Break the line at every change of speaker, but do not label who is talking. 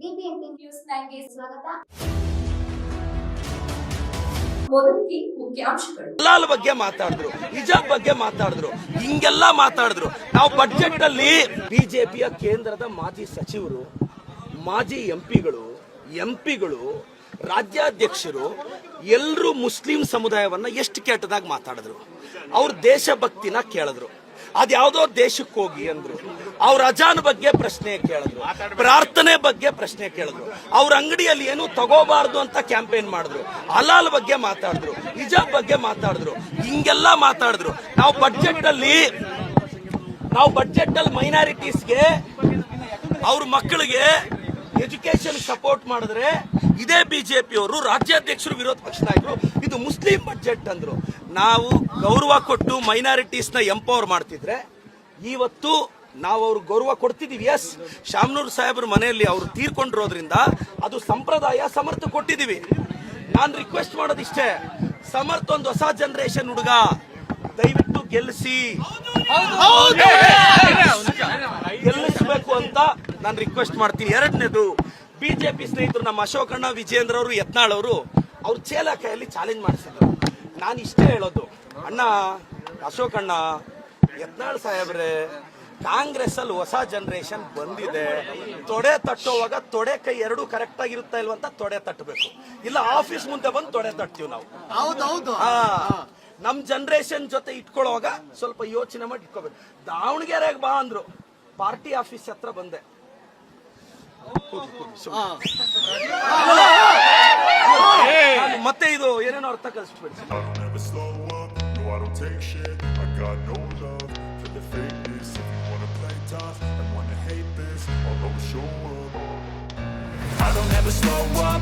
BBMP news 9ಗೆ ಸ್ವಾಗತ. ಮೊದಲಿಗೆ ಮುಖ್ಯಾಂಶಗಳು.
ಹಲಾಲ್ ಬಗ್ಗೆ ಮಾತಾಡಿದ್ರು, ಹಿಜಾಬ್ ಬಗ್ಗೆ ಮಾತಾಡಿದ್ರು, ಹಿಂಗೆಲ್ಲ ಮಾತಾಡಿದ್ರು. ನಾವು ಬಜೆಟ್ ಅಲ್ಲಿ ಬಿಜೆಪಿಯ ಕೇಂದ್ರದ ಮಾಜಿ ಸಚಿವರು, ಮಾಜಿ ಎಂಪಿಗಳು, ರಾಜ್ಯಾಧ್ಯಕ್ಷರು ಎಲ್ಲರೂ ಮುಸ್ಲಿಂ ಸಮುದಾಯವನ್ನ ಎಷ್ಟು ಕೆಟ್ಟದಾಗಿ ಮಾತಾಡಿದ್ರು. ಅವ್ರ ದೇಶಭಕ್ತಿನ ಕೇಳಿದ್ರು. ಅದ್ಯಾವುದೋ ದೇಶಕ್ಕೆ ಹೋಗಿ ಅಂದ್ರು. ಅವ್ರ ಅಜಾನ್ ಬಗ್ಗೆ ಪ್ರಶ್ನೆ ಕೇಳಿದ್ರು, ಪ್ರಾರ್ಥನೆ ಬಗ್ಗೆ ಪ್ರಶ್ನೆ ಕೇಳಿದ್ರು. ಅವ್ರ ಅಂಗಡಿಯಲ್ಲಿ ಏನು ತಗೋಬಾರ್ದು ಅಂತ ಕ್ಯಾಂಪೇನ್ ಮಾಡಿದ್ರು. ಹಲಾಲ್ ಬಗ್ಗೆ ಮಾತಾಡಿದ್ರು, ಹಿಜಾಬ್ ಬಗ್ಗೆ ಮಾತಾಡಿದ್ರು, ಹಿಂಗೆಲ್ಲ ಮಾತಾಡಿದ್ರು. ನಾವು ಬಜೆಟ್ ಅಲ್ಲಿ ಮೈನಾರಿಟೀಸ್ಗೆ, ಅವ್ರ ಮಕ್ಕಳಿಗೆ ಎಜುಕೇಶನ್ ಸಪೋರ್ಟ್ ಮಾಡಿದ್ರೆ ಇದೇ ಬಿಜೆಪಿಯವರು ರಾಜ್ಯಾಧ್ಯಕ್ಷರು, ವಿರೋಧ ಪಕ್ಷ ನಾಯಕರು ಇದು ಮುಸ್ಲಿಂ ಬಜೆಟ್ ಅಂದ್ರು. ನಾವು ಗೌರವ ಕೊಟ್ಟು ಮೈನಾರಿಟೀಸ್ ನ ಎಂಪವರ್ ಮಾಡ್ತಿದ್ರೆ ಇವತ್ತು ನಾವು ಅವ್ರಿಗೆ ಗೌರವ ಕೊಡ್ತಿದೀವಿ. ಎಸ್, ಶಾಮನೂರ್ ಸಾಹೇಬ್ರ ಮನೆಯಲ್ಲಿ ಅವರು ತೀರ್ಕೊಂಡಿರೋದ್ರಿಂದ ಅದು ಸಂಪ್ರದಾಯ, ಸಮರ್ಥ ಕೊಟ್ಟಿದೀವಿ. ನಾನು ರಿಕ್ವೆಸ್ಟ್ ಮಾಡೋದಿಷ್ಟೇ, ಸಮರ್ಥ ಒಂದು ಹೊಸ ಜನರೇಷನ್ ಹುಡುಗ, ದಯವಿಟ್ಟು ಗೆಲ್ಲಿಸಬೇಕು ಅಂತ ನಾನು ರಿಕ್ವೆಸ್ಟ್ ಮಾಡ್ತೀನಿ. ಎರಡನೇದು, ಬಿಜೆಪಿ ಸ್ನೇಹಿತರು ನಮ್ಮ ಅಶೋಕಣ್ಣ, ವಿಜೇಂದ್ರ ಅವರು, ಯತ್ನಾಳ್ ಅವರು ಅವ್ರ ಚೇಲ ಕೈಯಲ್ಲಿ ಚಾಲೆಂಜ್ ಮಾಡಿಸಿದ್ರು. ನಾನು ಇಷ್ಟೇ ಹೇಳೋದು, ಅಣ್ಣ ಅಶೋಕಣ್ಣ, ಯತ್ನಾಳ್ ಸಾಹೇಬ್ರೆ, ಕಾಂಗ್ರೆಸ್ ಅಲ್ಲಿ ಹೊಸ ಜನರೇಷನ್ ಬಂದಿದೆ. ತೊಡೆ ತಟ್ಟೋವಾಗ ತೊಡೆ ಕೈ ಎರಡು ಕರೆಕ್ಟ್ ಆಗಿರುತ್ತಾ ಇಲ್ವಂತ ತೊಡೆ ತಟ್ಟಬೇಕು. ಇಲ್ಲ ಆಫೀಸ್ ಮುಂದೆ ಬಂದು ತೊಡೆ ತಟ್ತೀವಿ ನಾವು. ನಮ್ ಜನರೇಷನ್ ಜೊತೆ ಇಟ್ಕೊಳ್ಳುವಾಗ ಸ್ವಲ್ಪ ಯೋಚನೆ ಮಾಡಿ ಇಟ್ಕೋಬೇಕು. ದಾವಣಗೆರೆಗೆ ಬಾ ಅಂದ್ರು, ಪಾರ್ಟಿ ಆಫೀಸ್ ಹತ್ರ ಬಂದೆ. ಮತ್ತೆ ಇದು ಏನೇನೋ ಅರ್ಥ ಕಲಿಸ್ಬಿಡಿ. I don't ever slow up,